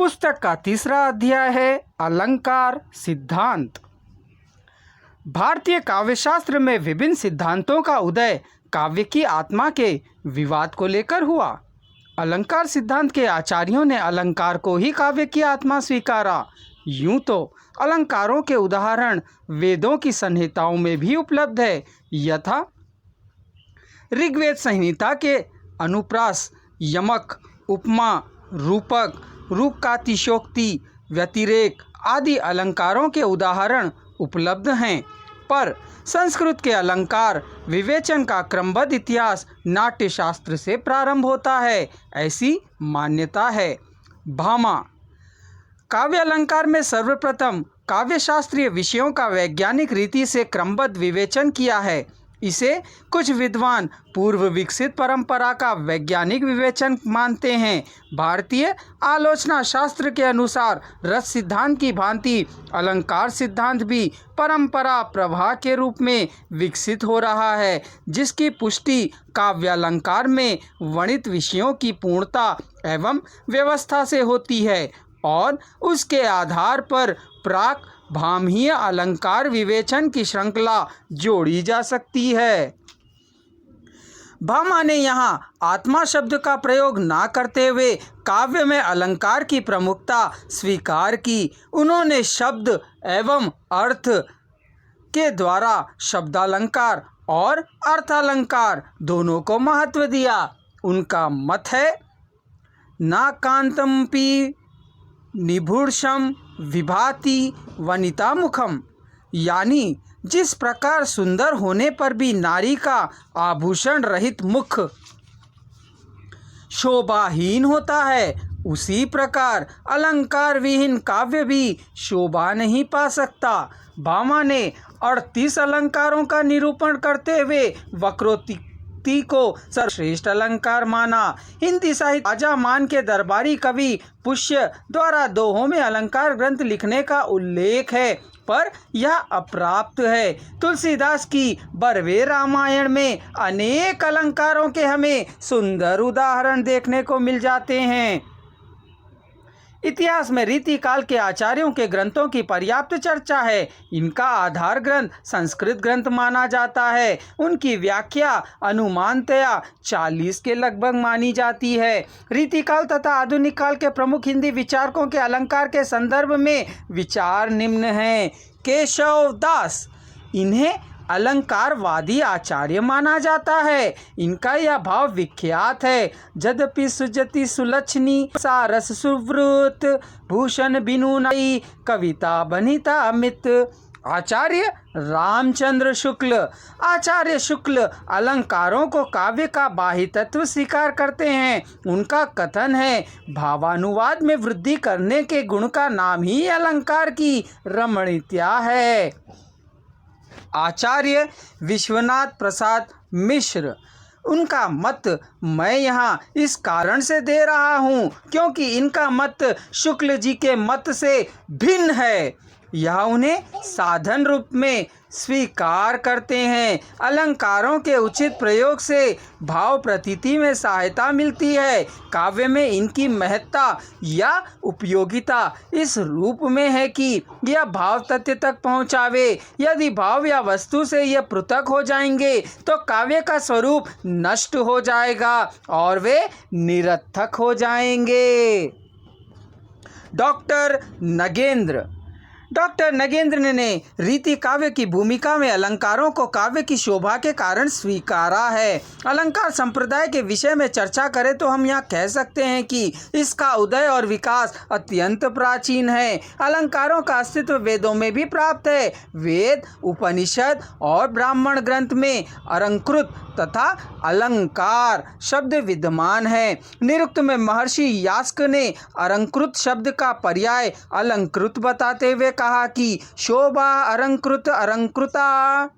पुस्तक का तीसरा अध्याय है अलंकार सिद्धांत। भारतीय काव्यशास्त्र में विभिन्न सिद्धांतों का उदय काव्य की आत्मा के विवाद को लेकर हुआ। अलंकार सिद्धांत के आचार्यों ने अलंकार को ही काव्य की आत्मा स्वीकारा। यूं तो अलंकारों के उदाहरण वेदों की संहिताओं में भी उपलब्ध है। यथा ऋग्वेद संहिता के अनुप्रास, यमक, उपमा, रूपक, रूपकातिशोक्ति, व्यतिरेक आदि अलंकारों के उदाहरण उपलब्ध हैं। पर संस्कृत के अलंकार विवेचन का क्रमबद्ध इतिहास नाट्यशास्त्र से प्रारंभ होता है, ऐसी मान्यता है। भामा काव्य अलंकार में सर्वप्रथम काव्यशास्त्रीय विषयों का वैज्ञानिक रीति से क्रमबद्ध विवेचन किया है। इसे कुछ विद्वान पूर्व विकसित परंपरा का वैज्ञानिक विवेचन मानते हैं। भारतीय आलोचना शास्त्र के अनुसार रस सिद्धांत की भांति अलंकार सिद्धांत भी परंपरा प्रवाह के रूप में विकसित हो रहा है, जिसकी पुष्टि काव्यालंकार में वर्णित विषयों की पूर्णता एवं व्यवस्था से होती है और उसके आधार पर प्राक भामहीय अलंकार विवेचन की श्रृंखला जोड़ी जा सकती है। भामा ने यहाँ आत्मा शब्द का प्रयोग ना करते हुए काव्य में अलंकार की प्रमुखता स्वीकार की। उन्होंने शब्द एवं अर्थ के द्वारा शब्दालंकार और अर्थालंकार दोनों को महत्व दिया। उनका मत है ना कांतमपि निभूषम विभाति वनिता मुखम, यानी जिस प्रकार सुंदर होने पर भी नारी का आभूषण रहित मुख शोभाहीन होता है, उसी प्रकार अलंकार विहीन काव्य भी शोभा नहीं पा सकता। भामा ने 38 अलंकारों का निरूपण करते हुए वक्रोक्ति को सर्वश्रेष्ठ अलंकार माना। हिंदी साहित्य राजा मान के दरबारी कवि पुष्य द्वारा दोहों में अलंकार ग्रंथ लिखने का उल्लेख है, पर यह अप्राप्त है। तुलसीदास की बरवे रामायण में अनेक अलंकारों के हमें सुंदर उदाहरण देखने को मिल जाते हैं। इतिहास में रीतिकाल के आचार्यों के ग्रंथों की पर्याप्त चर्चा है। इनका आधार ग्रंथ संस्कृत ग्रंथ माना जाता है। उनकी व्याख्या अनुमानतया 40 के लगभग मानी जाती है। रीतिकाल तथा आधुनिक काल के प्रमुख हिंदी विचारकों के अलंकार के संदर्भ में विचार निम्न हैं। केशव दास इन्हें अलंकारवादी आचार्य माना जाता है। इनका यह भाव विख्यात है। यद्यपि सुजति सुलक्षणी सारस सुवृत भूषण बिनु नई कविता बनिता अमित। आचार्य रामचंद्र शुक्ल अलंकारों को काव्य का बाह्य तत्व स्वीकार करते हैं। उनका कथन है, भावानुवाद में वृद्धि करने के गुण का नाम ही अलंकार की रमणीयता है। आचार्य विश्वनाथ प्रसाद मिश्र उनका मत मैं यहाँ इस कारण से दे रहा हूँ क्योंकि इनका मत शुक्ल जी के मत से भिन्न है। यह उन्हें साधन रूप में स्वीकार करते हैं। अलंकारों के उचित प्रयोग से भाव प्रतीति में सहायता मिलती है। काव्य में इनकी महत्ता या उपयोगिता इस रूप में है कि यह भाव तथ्य तक पहुँचावे। यदि भाव या वस्तु से यह पृथक हो जाएंगे तो काव्य का स्वरूप नष्ट हो जाएगा और वे निरर्थक हो जाएंगे। डॉक्टर नगेंद्र ने रीति काव्य की भूमिका में अलंकारों को काव्य की शोभा के कारण स्वीकारा है। अलंकार संप्रदाय के विषय में चर्चा करें तो हम यहाँ कह सकते हैं कि इसका उदय और विकास अत्यंत प्राचीन है। अलंकारों का अस्तित्व वेदों में भी प्राप्त है। वेद, उपनिषद और ब्राह्मण ग्रंथ में अलंकृत तथा अलंकार शब्द विद्यमान है। निरुक्त में महर्षि यास्क ने अलंकृत शब्द का पर्याय अलंकृत बताते हुए कहा कि शोभा अलंकृत अलंकृता।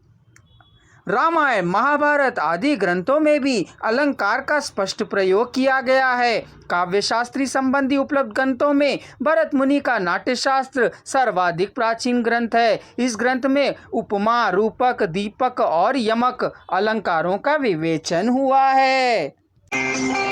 रामायण, महाभारत आदि ग्रंथों में भी अलंकार का स्पष्ट प्रयोग किया गया है। काव्यशास्त्री संबंधी उपलब्ध ग्रंथों में भरत मुनि का नाट्यशास्त्र सर्वाधिक प्राचीन ग्रंथ है। इस ग्रंथ में उपमा, रूपक, दीपक और यमक अलंकारों का विवेचन हुआ है।